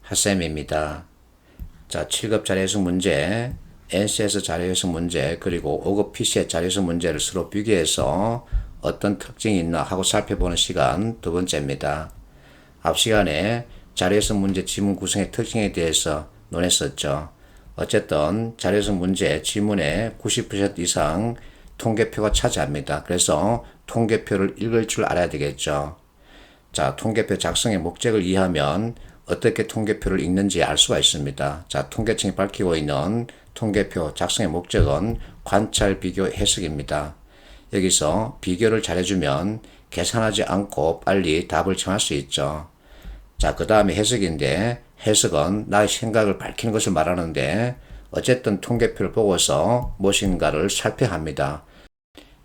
핫쌤입니다. 자, 7급 자료해석 문제, NCS 자료해석 문제, 그리고 5급 PC의 자료해석 문제를 서로 비교해서 어떤 특징이 있나 하고 살펴보는 시간 두 번째입니다. 앞 시간에 자료해석 문제 지문 구성의 특징에 대해서 논했었죠. 어쨌든 자료해석 문제 지문의 90% 이상 통계표가 차지합니다. 그래서 통계표를 읽을 줄 알아야 되겠죠. 자, 통계표 작성의 목적을 이해하면 어떻게 통계표를 읽는지 알 수가 있습니다. 자, 통계청이 밝히고 있는 통계표 작성의 목적은 관찰, 비교, 해석입니다. 여기서 비교를 잘해주면 계산하지 않고 빨리 답을 정할 수 있죠. 자, 그 다음에 해석인데, 해석은 나의 생각을 밝히는 것을 말하는데, 어쨌든 통계표를 보고서 무엇인가를 살펴야 합니다.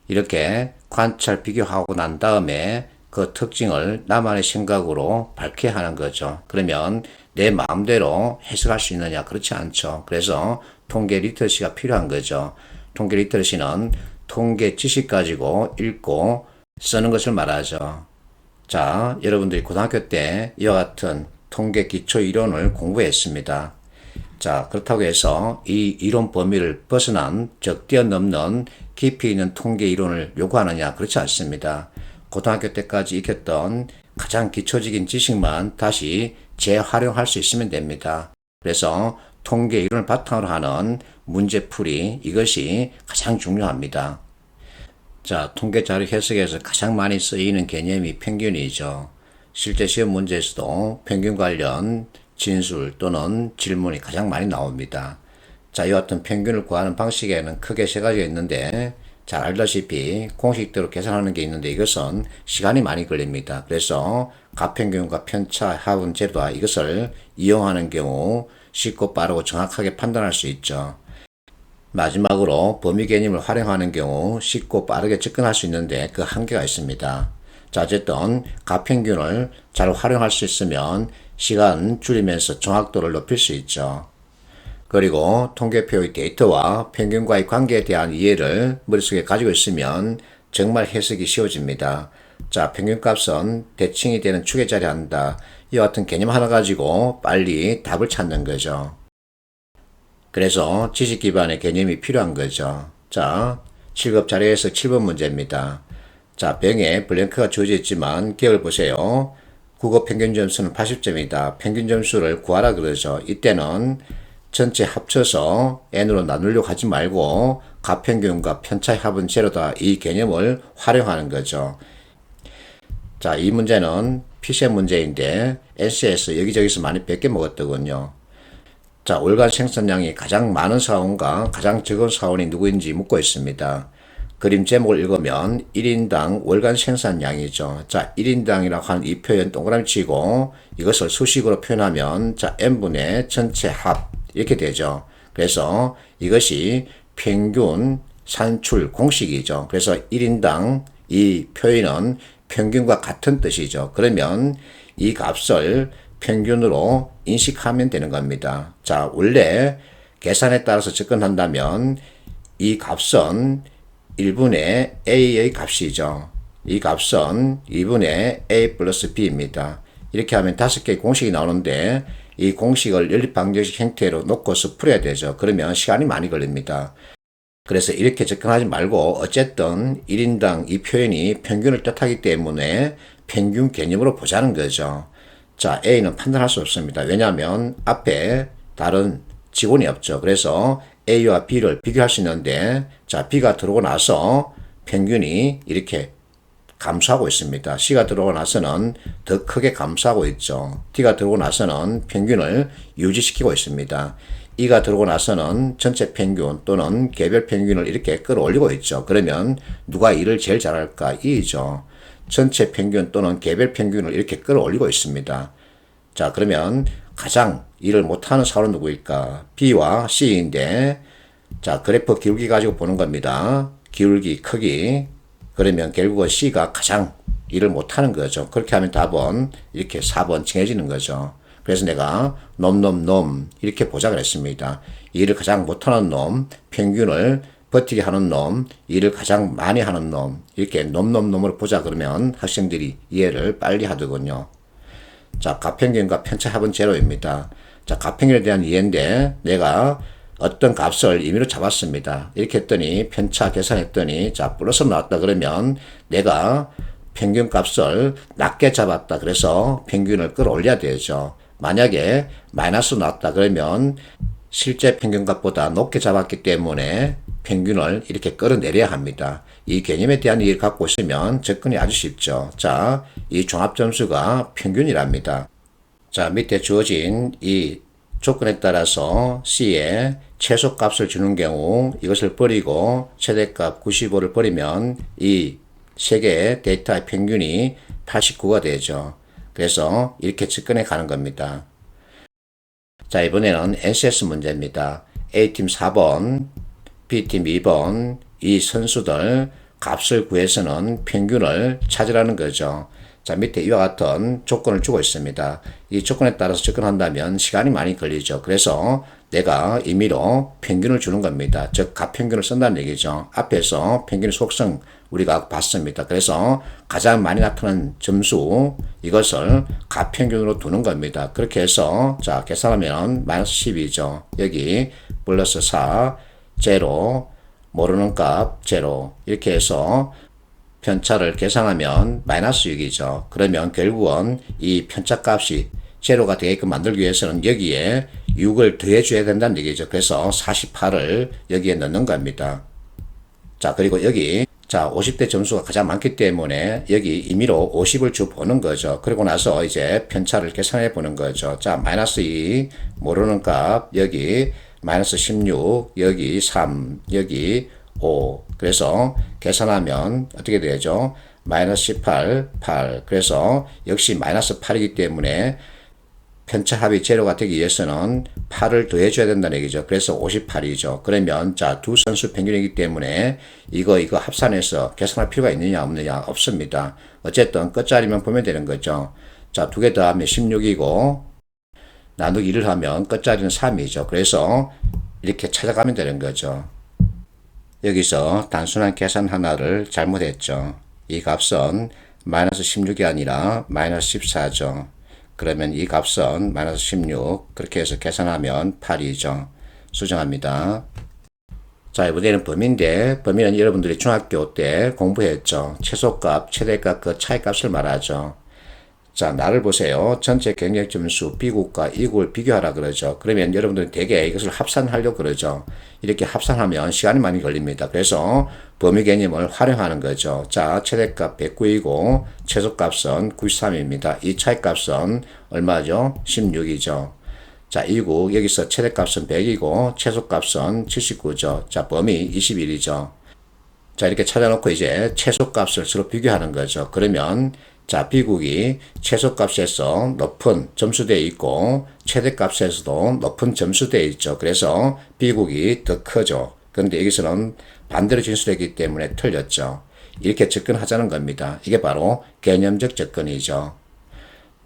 이렇게 관찰, 비교하고 난 다음에 그 특징을 나만의 생각으로 밝혀야 하는 거죠. 그러면 내 마음대로 해석할 수 있느냐? 그렇지 않죠. 그래서 통계 리터시가 필요한 거죠. 통계 리터시는 통계 지식 가지고 읽고 쓰는 것을 말하죠. 자, 여러분들이 고등학교 때 이와 같은 통계 기초 이론을 공부했습니다. 자, 그렇다고 해서 이 이론 범위를 벗어난 뛰어넘는 깊이 있는 통계 이론을 요구하느냐? 그렇지 않습니다. 고등학교 때까지 익혔던 가장 기초적인 지식만 다시 재활용할 수 있으면 됩니다. 그래서 통계 이론을 바탕으로 하는 문제풀이, 이것이 가장 중요합니다. 자, 통계 자료 해석에서 가장 많이 쓰이는 개념이 평균이죠. 실제 시험 문제에서도 평균 관련 진술 또는 질문이 가장 많이 나옵니다. 자, 이와 같은 평균을 구하는 방식에는 크게 세 가지가 있는데, 잘 알다시피 공식대로 계산하는 게 있는데 이것은 시간이 많이 걸립니다. 그래서 가평균과 편차, 하분, 제도화 이것을 이용하는 경우 쉽고 빠르고 정확하게 판단할 수 있죠. 마지막으로 범위 개념을 활용하는 경우 쉽고 빠르게 접근할 수 있는데 그 한계가 있습니다. 자, 어쨌든 가평균을 잘 활용할 수 있으면 시간 줄이면서 정확도를 높일 수 있죠. 그리고 통계표의 데이터와 평균과의 관계에 대한 이해를 머릿속에 가지고 있으면 정말 해석이 쉬워집니다. 자, 평균값은 대칭이 되는 축에 자리한다. 이와 같은 개념 하나 가지고 빨리 답을 찾는 거죠. 그래서 지식 기반의 개념이 필요한 거죠. 자, 7급 자료에서 7번 문제입니다. 자, 병에 블랭크가 주어져 있지만 기억을 보세요. 국어 평균 점수는 80점이다. 평균 점수를 구하라 그러죠. 이때는 전체 합쳐서 n으로 나누려고 하지 말고 가평균과 편차의 합은 제로다. 이 개념을 활용하는 거죠. 자, 이 문제는 PCM 문제인데 NCS 여기저기서 많이 뺏겨 먹었더군요. 자, 월간 생산량이 가장 많은 사원과 가장 적은 사원이 누구인지 묻고 있습니다. 그림 제목을 읽으면 1인당 월간 생산량이죠. 자, 1인당이라고 하는 이 표현 동그라미 치고 이것을 수식으로 표현하면 자, n분의 전체 합 이렇게 되죠. 그래서 이것이 평균 산출 공식이죠. 그래서 1인당 이 표현은 평균과 같은 뜻이죠. 그러면 이 값을 평균으로 인식하면 되는 겁니다. 자, 원래 계산에 따라서 접근한다면 이 값은 1분의 a의 값이죠. 이 값은 2분의 a 플러스 b입니다. 이렇게 하면 5개의 공식이 나오는데 이 공식을 연립방정식 형태로 놓고서 풀어야 되죠. 그러면 시간이 많이 걸립니다. 그래서 이렇게 접근하지 말고 어쨌든 1인당 이 표현이 평균을 뜻하기 때문에 평균 개념으로 보자는 거죠. 자, A는 판단할 수 없습니다. 왜냐하면 앞에 다른 직원이 없죠. 그래서 A와 B를 비교할 수 있는데 자, B가 들어오고 나서 평균이 이렇게 감소하고 있습니다. C가 들어오고 나서는 더 크게 감소하고 있죠. D가 들어오고 나서는 평균을 유지시키고 있습니다. E가 들어오고 나서는 전체 평균 또는 개별 평균을 이렇게 끌어올리고 있죠. 그러면 누가 일을 제일 잘할까? E죠. 전체 평균 또는 개별 평균을 이렇게 끌어올리고 있습니다. 자, 그러면 가장 일을 못하는 사원은 누구일까? B와 C인데 자, 그래프 기울기 가지고 보는 겁니다. 기울기, 크기. 그러면 결국은 C가 가장 일을 못하는 거죠. 그렇게 하면 답은 이렇게 4번 정해지는 거죠. 그래서 내가 놈 이렇게 보자 그랬습니다. 일을 가장 못하는 놈, 평균을 버티게 하는 놈, 일을 가장 많이 하는 놈 이렇게 놈으로 보자 그러면 학생들이 이해를 빨리 하더군요. 자, 값평균과 편차합은 제로입니다. 자, 값평균에 대한 이해인데 내가 어떤 값을 임의로 잡았습니다. 이렇게 했더니 편차 계산했더니 자, 플러스 나왔다 그러면 내가 평균 값을 낮게 잡았다. 그래서 평균을 끌어올려야 되죠. 만약에 마이너스 나왔다 그러면 실제 평균값보다 높게 잡았기 때문에 평균을 이렇게 끌어내려야 합니다. 이 개념에 대한 이해를 갖고 있으면 접근이 아주 쉽죠. 자, 이 종합점수가 평균이랍니다. 자, 밑에 주어진 이 조건에 따라서 C에 최소값을 주는 경우 이것을 버리고 최대값 95를 버리면 이 세 개의 데이터의 평균이 89가 되죠. 그래서 이렇게 접근해 가는 겁니다. 자, 이번에는 NCS 문제입니다. A팀 4번, B팀 2번, 이 선수들 값을 구해서는 평균을 찾으라는 거죠. 자, 밑에 이와 같은 조건을 주고 있습니다. 이 조건에 따라서 접근한다면 시간이 많이 걸리죠. 그래서 내가 임의로 평균을 주는 겁니다. 즉, 값평균을 쓴다는 얘기죠. 앞에서 평균의 속성 우리가 봤습니다. 그래서 가장 많이 나타나는 점수, 이것을 값평균으로 두는 겁니다. 그렇게 해서, 자, 계산하면 마이너스 10이죠. 여기 플러스 4, 제로, 모르는 값, 제로. 이렇게 해서 편차를 계산하면 마이너스 6이죠. 그러면 결국은 이 편차값이 제로가 되게끔 만들기 위해서는 여기에 6을 더해줘야 된다는 얘기죠. 그래서 48을 여기에 넣는 겁니다. 자, 그리고 여기 자, 50대 점수가 가장 많기 때문에 여기 임의로 50을 주 보는 거죠. 그리고 나서 이제 편차를 계산해 보는 거죠. 자, 마이너스 2, 모르는 값, 여기 마이너스 16, 여기 3, 여기 5. 그래서 계산하면 어떻게 되죠? 마이너스 18, 8. 그래서 역시 마이너스 8이기 때문에 편차합이 제로가 되기 위해서는 8을 더해줘야 된다는 얘기죠. 그래서 58이죠. 그러면 자, 두 선수 평균이기 때문에 이거 합산해서 계산할 필요가 있느냐 없느냐 없습니다. 어쨌든 끝자리만 보면 되는 거죠. 자, 두 개 더하면 16이고 나누기 1을 하면 끝자리는 3이죠. 그래서 이렇게 찾아가면 되는 거죠. 여기서 단순한 계산 하나를 잘못했죠. 이 값은 마이너스 16이 아니라 마이너스 14죠. 그러면 이 값은 마이너스 16, 그렇게 해서 계산하면 8이죠. 수정합니다. 자, 이번에는 범위인데, 범위는 여러분들이 중학교 때 공부했죠. 최소값, 최대값 그 차이값을 말하죠. 자, 나를 보세요. 전체 경쟁 점수 B국과 E국을 비교하라 그러죠. 그러면 여러분들은 대개 이것을 합산하려고 그러죠. 이렇게 합산하면 시간이 많이 걸립니다. 그래서 범위 개념을 활용하는 거죠. 자, 최대값 109이고 최소값은 93입니다. 이 차이값은 얼마죠? 16이죠. 자, E국 여기서 최대값은 100이고 최소값은 79죠. 자, 범위 21이죠. 자, 이렇게 찾아놓고 이제 최소값을 서로 비교하는 거죠. 그러면 자, B국이 최소값에서 높은 점수대에 있고 최대값에서도 높은 점수대에 있죠. 그래서 B국이 더 크죠. 그런데 여기서는 반대로 진술했기 때문에 틀렸죠. 이렇게 접근하자는 겁니다. 이게 바로 개념적 접근이죠.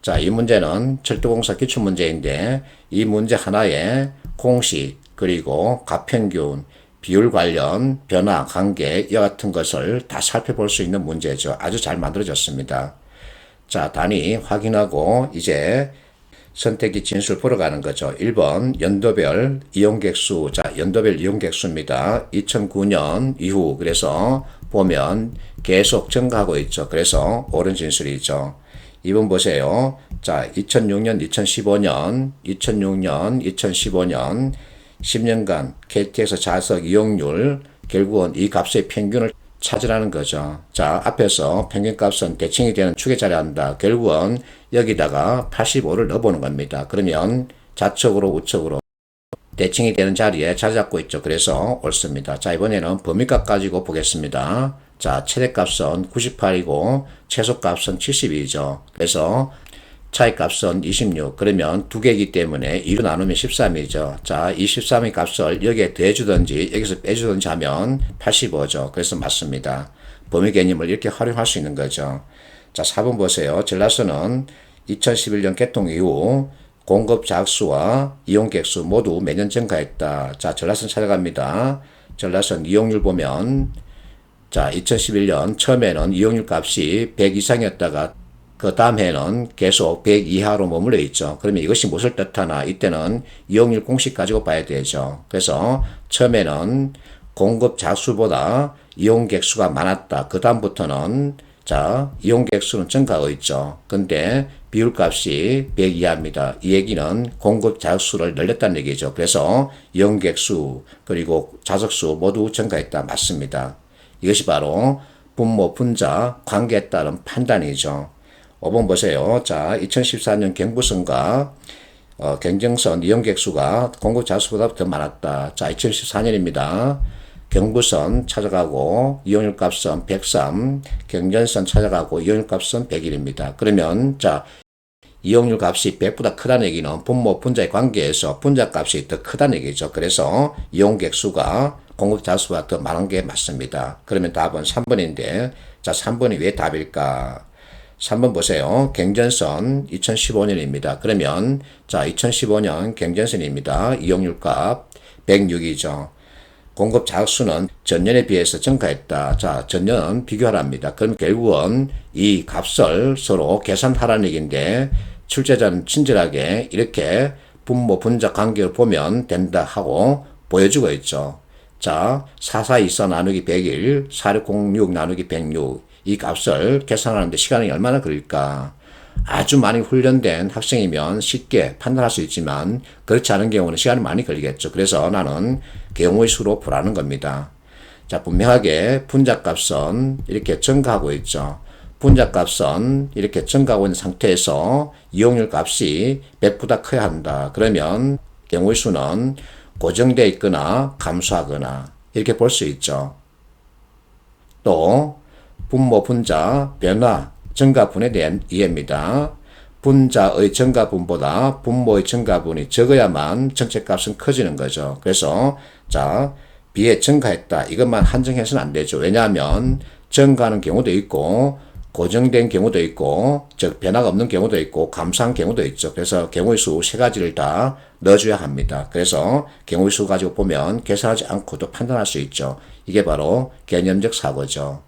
자, 이 문제는 철도공사 기출문제인데 이 문제 하나에 공식 그리고 값평균 비율 관련 변화, 관계 이와 같은 것을 다 살펴볼 수 있는 문제죠. 아주 잘 만들어졌습니다. 자, 단위 확인하고 이제 선택지 진술 보러 가는 거죠. 1번 연도별 이용객수. 자, 연도별 이용객수입니다. 2009년 이후 그래서 보면 계속 증가하고 있죠. 그래서 옳은 진술이죠. 2번 보세요. 자, 2006년, 2015년, 2015년 10년간 KTX 좌석 이용률 결국은 이 값의 평균을 찾으라는 거죠. 자, 앞에서 평균값은 대칭이 되는 축에 자리한다. 결국은 여기다가 85를 넣어보는 겁니다. 그러면 좌측으로 우측으로 대칭이 되는 자리에 자리 잡고 있죠. 그래서 옳습니다. 자, 이번에는 범위값 가지고 보겠습니다. 자, 최대값은 98이고 최소값은 72이죠. 그래서 차이값은 26. 그러면 두 개이기 때문에 2로 나누면 13이죠. 자, 이 13의 값을 여기에 더해주든지 여기서 빼주든지 하면 85죠. 그래서 맞습니다. 범위 개념을 이렇게 활용할 수 있는 거죠. 자, 4번 보세요. 전라서는 2011년 개통 이후 공급 자극수와 이용객수 모두 매년 증가했다. 자, 전라선 찾아갑니다. 전라선 이용률 보면 자, 2011년 처음에는 이용률 값이 100 이상이었다가 그 다음 해는 계속 100 이하로 머물러 있죠. 그러면 이것이 무엇을 뜻하나? 이때는 이용률 공식 가지고 봐야 되죠. 그래서 처음에는 공급 자수보다 이용객 수가 많았다. 그 다음부터는 자, 이용객 수는 증가하고 있죠. 근데 비율값이 100 이하입니다. 이 얘기는 공급 자수를 늘렸다는 얘기죠. 그래서 이용객 수 그리고 좌석 수 모두 증가했다. 맞습니다. 이것이 바로 분모 분자 관계에 따른 판단이죠. 5번 보세요. 자, 2014년 경부선과 경정선 이용객 수가 공급 자수보다 더 많았다. 자, 2014년입니다. 경부선 찾아가고 이용률 값은 103, 경전선 찾아가고 이용률 값은 101입니다. 그러면 자, 이용률 값이 100보다 크다는 얘기는 분모 분자의 관계에서 분자 값이 더 크다는 얘기죠. 그래서 이용객 수가 공급 자수보다 더 많은 게 맞습니다. 그러면 답은 3번인데 자, 3번이 왜 답일까? 3번 보세요. 경전선 2015년입니다. 그러면 자, 2015년 경전선입니다. 이용률 값 106이죠. 공급 자수는 전년에 비해서 증가했다. 자, 전년 비교하랍니다. 그럼 결국은 이 값을 서로 계산하라는 얘기인데 출제자는 친절하게 이렇게 분모 분자 관계를 보면 된다 하고 보여주고 있죠. 자, 4424 나누기 101, 4606 나누기 106 이 값을 계산하는데 시간이 얼마나 걸릴까? 아주 많이 훈련된 학생이면 쉽게 판단할 수 있지만 그렇지 않은 경우는 시간이 많이 걸리겠죠. 그래서 나는 경우의 수로 보라는 겁니다. 자, 분명하게 분자값은 이렇게 증가하고 있죠. 분자값은 이렇게 증가하고 있는 상태에서 이용률 값이 100보다 커야 한다. 그러면 경우의 수는 고정되어 있거나 감소하거나 이렇게 볼 수 있죠. 또 분모 분자 변화 증가분에 대한 이해입니다. 분자의 증가분보다 분모의 증가분이 적어야만 전체값은 커지는 거죠. 그래서 자, 비에 증가했다. 이것만 한정해서는 안 되죠. 왜냐하면 증가하는 경우도 있고 고정된 경우도 있고 즉 변화가 없는 경우도 있고 감소한 경우도 있죠. 그래서 경우의 수 세 가지를 다 넣어줘야 합니다. 그래서 경우의 수 가지고 보면 계산하지 않고도 판단할 수 있죠. 이게 바로 개념적 사고죠.